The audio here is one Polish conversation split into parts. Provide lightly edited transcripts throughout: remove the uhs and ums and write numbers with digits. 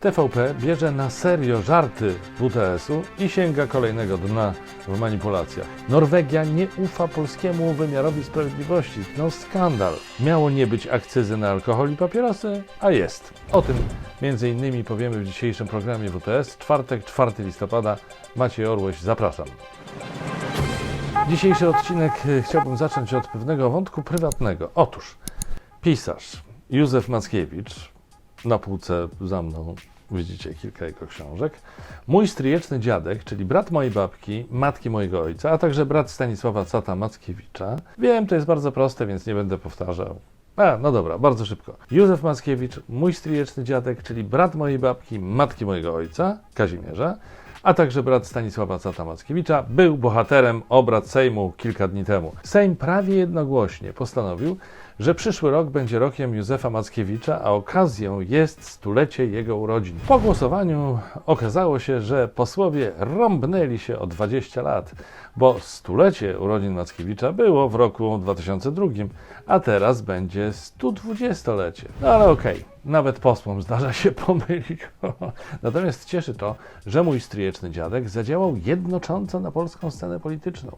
TVP bierze na serio żarty WTS-u i sięga kolejnego dna w manipulacjach. Norwegia nie ufa polskiemu wymiarowi sprawiedliwości. No skandal. Miało nie być akcyzy na alkohol i papierosy, a jest. O tym m.in. powiemy w dzisiejszym programie WTS. Czwartek, 4 listopada. Maciej Orłoś, zapraszam. Dzisiejszy odcinek chciałbym zacząć od pewnego wątku prywatnego. Otóż pisarz Józef Mackiewicz, na półce za mną widzicie kilka jego książek. Mój stryjeczny dziadek, czyli brat mojej babki, matki mojego ojca, a także brat Stanisława Cata Mackiewicza. Wiem, to jest bardzo proste, więc nie będę powtarzał. No dobra, bardzo szybko. Józef Mackiewicz, mój stryjeczny dziadek, czyli brat mojej babki, matki mojego ojca, Kazimierza, a także brat Stanisława Cata Mackiewicza, był bohaterem obrad Sejmu kilka dni temu. Sejm prawie jednogłośnie postanowił, że przyszły rok będzie rokiem Józefa Mackiewicza, a okazją jest stulecie jego urodzin. Po głosowaniu okazało się, że posłowie rąbnęli się o 20 lat, bo stulecie urodzin Mackiewicza było w roku 2002, a teraz będzie 120-lecie. No ale okej, nawet posłom zdarza się pomylić. Natomiast cieszy to, że mój stryjeczny dziadek zadziałał jednocząco na polską scenę polityczną.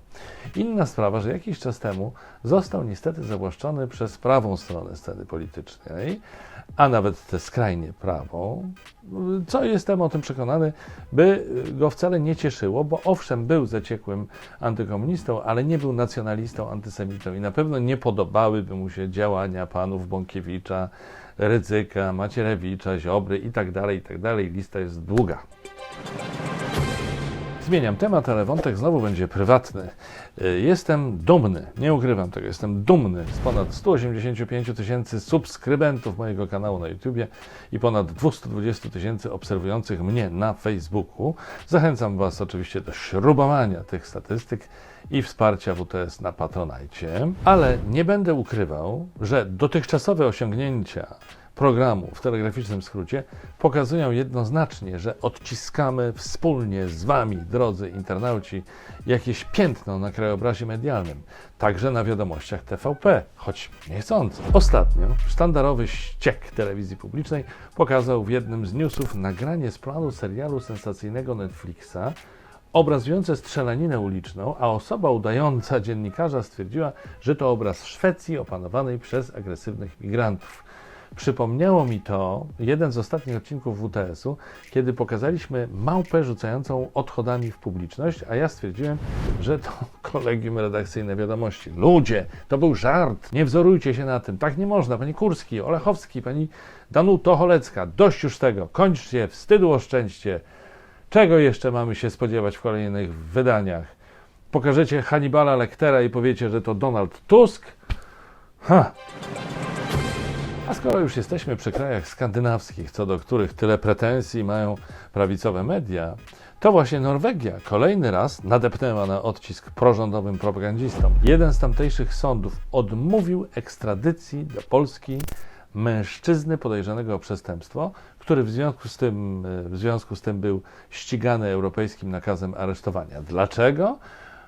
Inna sprawa, że jakiś czas temu został niestety zawłaszczony przez prawą stronę sceny politycznej, a nawet tę skrajnie prawą, co jestem o tym przekonany, by go wcale nie cieszyło, bo owszem, był zaciekłym antykomunistą, ale nie był nacjonalistą, antysemitą i na pewno nie podobałyby mu się działania panów Bąkiewicza, Rydzyka, Macierewicza, Ziobry i tak dalej. Lista jest długa. Zmieniam temat, ale wątek znowu będzie prywatny. Jestem dumny, nie ukrywam tego, jestem dumny z ponad 185 000 subskrybentów mojego kanału na YouTubie i ponad 220 000 obserwujących mnie na Facebooku. Zachęcam Was oczywiście do śrubowania tych statystyk i wsparcia WTS na Patronite, ale nie będę ukrywał, że dotychczasowe osiągnięcia programu w telegraficznym skrócie pokazują jednoznacznie, że odciskamy wspólnie z Wami, drodzy internauci, jakieś piętno na krajobrazie medialnym, także na wiadomościach TVP, choć niechcąco. Ostatnio sztandarowy ściek telewizji publicznej pokazał w jednym z newsów nagranie z planu serialu sensacyjnego Netflixa obrazujące strzelaninę uliczną, a osoba udająca dziennikarza stwierdziła, że to obraz Szwecji opanowanej przez agresywnych migrantów. Przypomniało mi to jeden z ostatnich odcinków WTS-u, kiedy pokazaliśmy małpę rzucającą odchodami w publiczność, a ja stwierdziłem, że to kolegium redakcyjne Wiadomości. Ludzie, to był żart, nie wzorujcie się na tym, tak nie można. Pani Kurski, Olechowski, pani Danuto Cholecka, dość już tego, kończcie, wstydu oszczędźcie. Czego jeszcze mamy się spodziewać w kolejnych wydaniach? Pokażecie Hannibala Lectera i powiecie, że to Donald Tusk? A skoro już jesteśmy przy krajach skandynawskich, co do których tyle pretensji mają prawicowe media, to właśnie Norwegia kolejny raz nadepnęła na odcisk prorządowym propagandzistom. Jeden z tamtejszych sądów odmówił ekstradycji do Polski mężczyzny podejrzanego o przestępstwo, który w związku z tym był ścigany europejskim nakazem aresztowania. Dlaczego?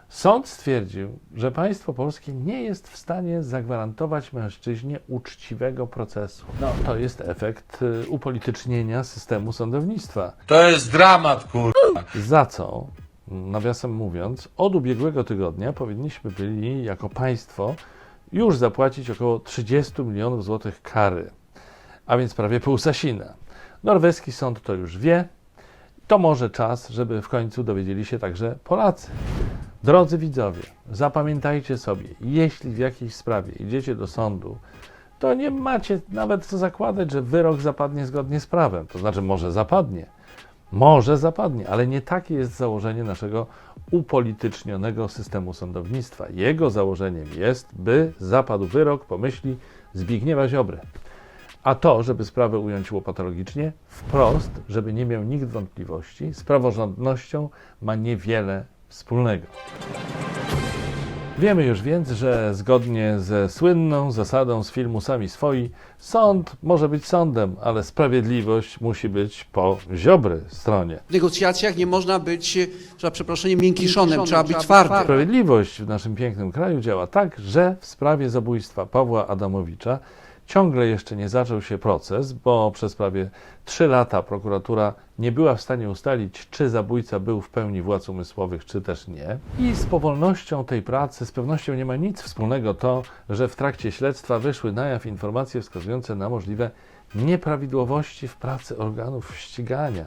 Sąd stwierdził, że państwo polskie nie jest w stanie zagwarantować mężczyźnie uczciwego procesu. To jest efekt upolitycznienia systemu sądownictwa. To jest dramat, kurwa. Za co, nawiasem mówiąc, od ubiegłego tygodnia powinniśmy byli jako państwo już zapłacić około 30 milionów złotych kary, a więc prawie pół Sasina. Norweski sąd to już wie, to może czas, żeby w końcu dowiedzieli się także Polacy. Drodzy widzowie, zapamiętajcie sobie, jeśli w jakiejś sprawie idziecie do sądu, to nie macie nawet co zakładać, że wyrok zapadnie zgodnie z prawem. To znaczy może zapadnie, ale nie takie jest założenie naszego upolitycznionego systemu sądownictwa. Jego założeniem jest, by zapadł wyrok po myśli Zbigniewa Ziobry. A to, żeby sprawę ująć łopatologicznie, wprost, żeby nie miał nikt wątpliwości, z praworządnością ma niewiele wspólnego. Wiemy już więc, że zgodnie ze słynną zasadą z filmu Sami Swoi, sąd może być sądem, ale sprawiedliwość musi być po Ziobry stronie. W negocjacjach nie można być, za przeproszeniem, miękiszonem, trzeba być twardym. Sprawiedliwość w naszym pięknym kraju działa tak, że w sprawie zabójstwa Pawła Adamowicza Ciągle jeszcze nie zaczął się proces, bo przez prawie 3 lata prokuratura nie była w stanie ustalić, czy zabójca był w pełni władz umysłowych, czy też nie. I z powolnością tej pracy z pewnością nie ma nic wspólnego to, że w trakcie śledztwa wyszły na jaw informacje wskazujące na możliwe nieprawidłowości w pracy organów ścigania,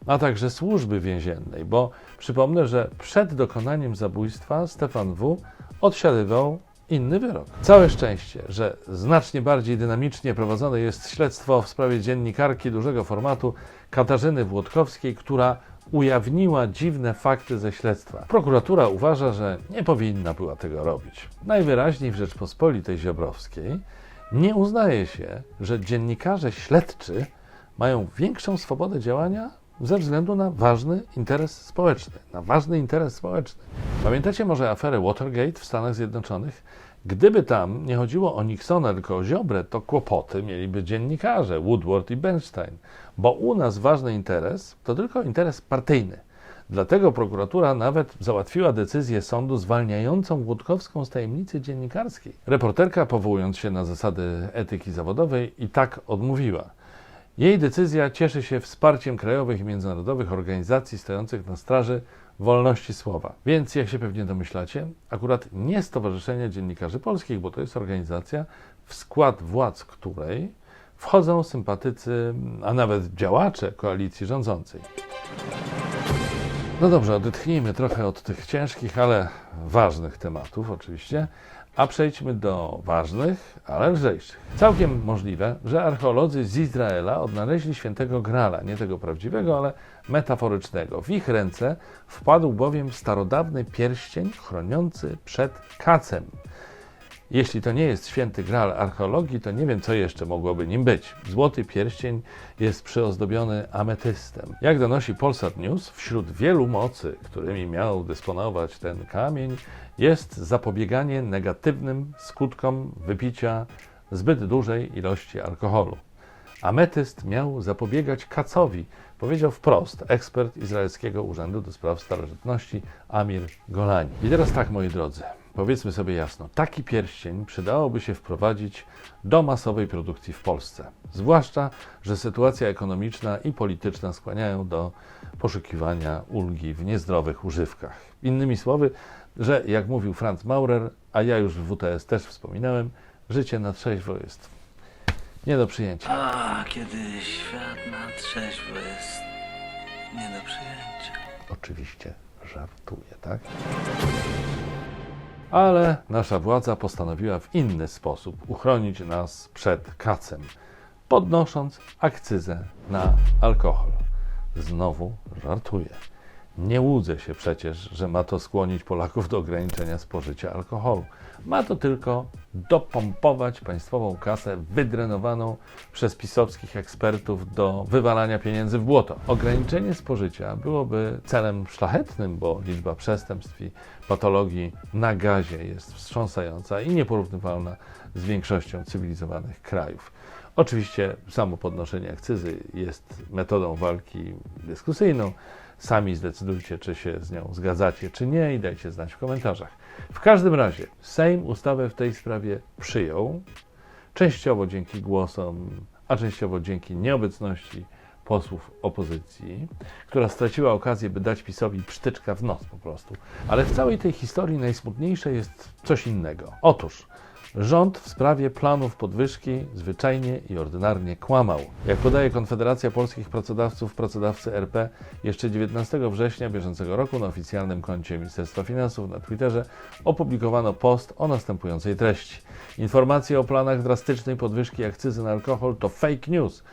a także służby więziennej, bo przypomnę, że przed dokonaniem zabójstwa Stefan W. odsiadywał inny wyrok. Całe szczęście, że znacznie bardziej dynamicznie prowadzone jest śledztwo w sprawie dziennikarki dużego formatu Katarzyny Włodkowskiej, która ujawniła dziwne fakty ze śledztwa. Prokuratura uważa, że nie powinna była tego robić. Najwyraźniej w Rzeczpospolitej Ziobrowskiej nie uznaje się, że dziennikarze śledczy mają większą swobodę działania ze względu na ważny interes społeczny. Pamiętacie może aferę Watergate w Stanach Zjednoczonych? Gdyby tam nie chodziło o Nixona, tylko o Ziobrę, to kłopoty mieliby dziennikarze Woodward i Bernstein, bo u nas ważny interes to tylko interes partyjny. Dlatego prokuratura nawet załatwiła decyzję sądu zwalniającą Włodkowską z tajemnicy dziennikarskiej. Reporterka, powołując się na zasady etyki zawodowej, i tak odmówiła. Jej decyzja cieszy się wsparciem krajowych i międzynarodowych organizacji stojących na straży wolności słowa. Więc, jak się pewnie domyślacie, akurat nie Stowarzyszenie Dziennikarzy Polskich, bo to jest organizacja, w skład władz której wchodzą sympatycy, a nawet działacze koalicji rządzącej. No dobrze, odetchnijmy trochę od tych ciężkich, ale ważnych tematów oczywiście, a przejdźmy do ważnych, ale lżejszych. Całkiem możliwe, że archeolodzy z Izraela odnaleźli świętego Grala, nie tego prawdziwego, ale metaforycznego. W ich ręce wpadł bowiem starodawny pierścień chroniący przed kacem. Jeśli to nie jest święty Graal archeologii, to nie wiem, co jeszcze mogłoby nim być. Złoty pierścień jest przyozdobiony ametystem. Jak donosi Polsat News, wśród wielu mocy, którymi miał dysponować ten kamień, jest zapobieganie negatywnym skutkom wypicia zbyt dużej ilości alkoholu. Ametyst miał zapobiegać kacowi, powiedział wprost ekspert Izraelskiego Urzędu do Spraw Starożytności Amir Golani. I teraz tak, moi drodzy, powiedzmy sobie jasno, taki pierścień przydałoby się wprowadzić do masowej produkcji w Polsce. Zwłaszcza, że sytuacja ekonomiczna i polityczna skłaniają do poszukiwania ulgi w niezdrowych używkach. Innymi słowy, że jak mówił Franz Maurer, a ja już w WTS też wspominałem, życie na trzeźwo jest nie do przyjęcia. A, kiedy świat na trzeźwo jest nie do przyjęcia. Oczywiście żartuję, tak? Ale nasza władza postanowiła w inny sposób uchronić nas przed kacem, podnosząc akcyzę na alkohol. Znowu żartuję. Nie łudzę się przecież, że ma to skłonić Polaków do ograniczenia spożycia alkoholu. Ma to tylko dopompować państwową kasę wydrenowaną przez pisowskich ekspertów do wywalania pieniędzy w błoto. Ograniczenie spożycia byłoby celem szlachetnym, bo liczba przestępstw i patologii na gazie jest wstrząsająca i nieporównywalna z większością cywilizowanych krajów. Oczywiście samo podnoszenie akcyzy jest metodą walki dyskusyjną. Sami zdecydujcie, czy się z nią zgadzacie, czy nie, i dajcie znać w komentarzach. W każdym razie Sejm ustawę w tej sprawie przyjął, częściowo dzięki głosom, a częściowo dzięki nieobecności posłów opozycji, która straciła okazję, by dać PiS-owi psztyczka w nos po prostu. Ale w całej tej historii najsmutniejsze jest coś innego. Otóż rząd w sprawie planów podwyżki zwyczajnie i ordynarnie kłamał. Jak podaje Konfederacja Polskich Pracodawców, pracodawcy RP, jeszcze 19 września bieżącego roku na oficjalnym koncie Ministerstwa Finansów na Twitterze opublikowano post o następującej treści. Informacje o planach drastycznej podwyżki akcyzy na alkohol to fake news.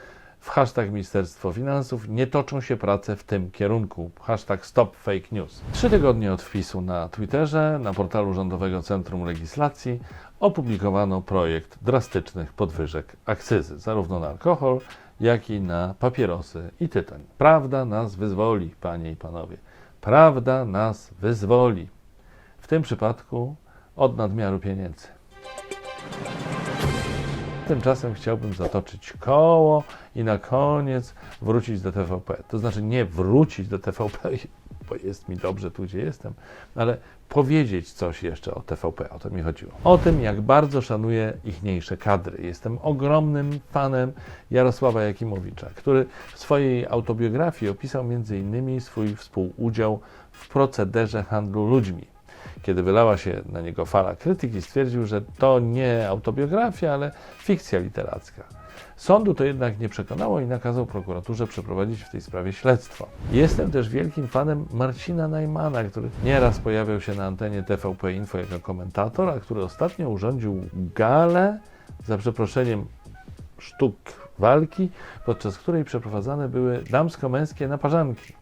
W hashtag Ministerstwo Finansów nie toczą się prace w tym kierunku. Hashtag Stop Fake News. 3 tygodnie od wpisu na Twitterze, na portalu Rządowego Centrum Legislacji opublikowano projekt drastycznych podwyżek akcyzy, zarówno na alkohol, jak i na papierosy i tytoń. Prawda nas wyzwoli, panie i panowie. Prawda nas wyzwoli. W tym przypadku od nadmiaru pieniędzy. Tymczasem chciałbym zatoczyć koło i na koniec wrócić do TVP. To znaczy nie wrócić do TVP, bo jest mi dobrze tu, gdzie jestem, ale powiedzieć coś jeszcze o TVP, o to mi chodziło. O tym, jak bardzo szanuję ichniejsze kadry. Jestem ogromnym fanem Jarosława Jakimowicza, który w swojej autobiografii opisał m.in. swój współudział w procederze handlu ludźmi. Kiedy wylała się na niego fala krytyki, stwierdził, że to nie autobiografia, ale fikcja literacka. Sądu to jednak nie przekonało i nakazał prokuraturze przeprowadzić w tej sprawie śledztwo. Jestem też wielkim fanem Marcina Najmana, który nieraz pojawiał się na antenie TVP Info jako komentator, a który ostatnio urządził galę, za przeproszeniem, sztuk walki, podczas której przeprowadzane były damsko-męskie naparzanki.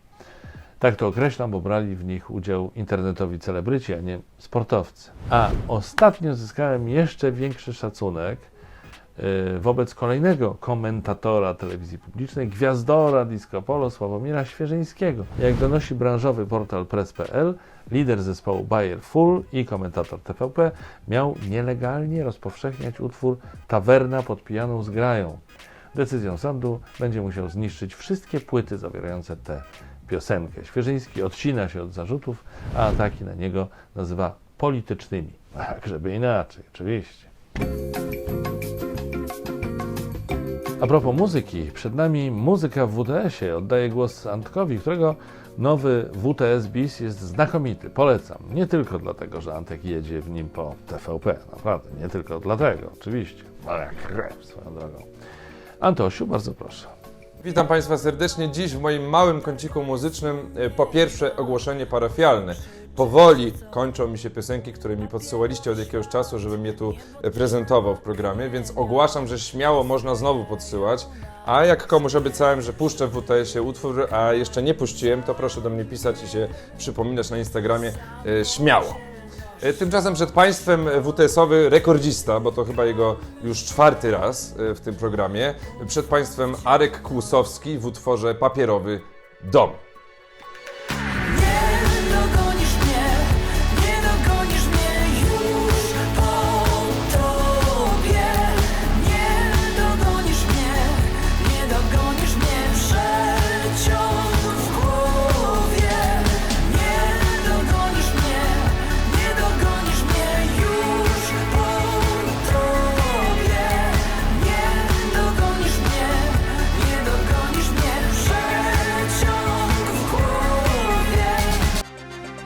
Tak to określam, bo brali w nich udział internetowi celebryci, a nie sportowcy. A ostatnio zyskałem jeszcze większy szacunek wobec kolejnego komentatora telewizji publicznej, gwiazdora disco polo Sławomira Świeżyńskiego. Jak donosi branżowy portal press.pl, lider zespołu Bayer Full i komentator TVP miał nielegalnie rozpowszechniać utwór Tawerna pod pijaną zgrają. Decyzją sądu będzie musiał zniszczyć wszystkie płyty zawierające tę piosenkę. Świeżyński odcina się od zarzutów, a ataki na niego nazywa politycznymi. Tak, żeby inaczej, oczywiście. A propos muzyki, przed nami muzyka w WTS-ie. Oddaję głos Antkowi, którego nowy WTS bis jest znakomity. Polecam. Nie tylko dlatego, że Antek jedzie w nim po TVP. Naprawdę, nie tylko dlatego, oczywiście. Ale jak krew swoją drogą. Antosiu, bardzo proszę. Witam Państwa serdecznie. Dziś w moim małym kąciku muzycznym po pierwsze ogłoszenie parafialne. Powoli kończą mi się piosenki, które mi podsyłaliście od jakiegoś czasu, żebym je tu prezentował w programie, więc ogłaszam, że śmiało można znowu podsyłać. A jak komuś obiecałem, że puszczę w WTS-ie utwór, a jeszcze nie puściłem, to proszę do mnie pisać i się przypominać na Instagramie śmiało. Tymczasem przed Państwem WTS-owy rekordzista, bo to chyba jego już 4. raz w tym programie. Przed Państwem Arek Kłusowski w utworze Papierowy dom.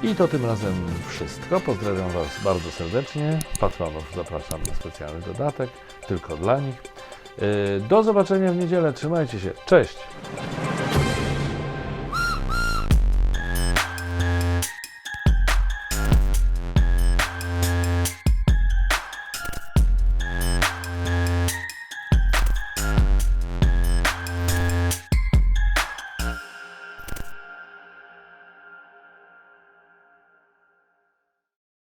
I to tym razem wszystko. Pozdrawiam Was bardzo serdecznie. Patronów zapraszam na specjalny dodatek, tylko dla nich. Do zobaczenia w niedzielę. Trzymajcie się. Cześć!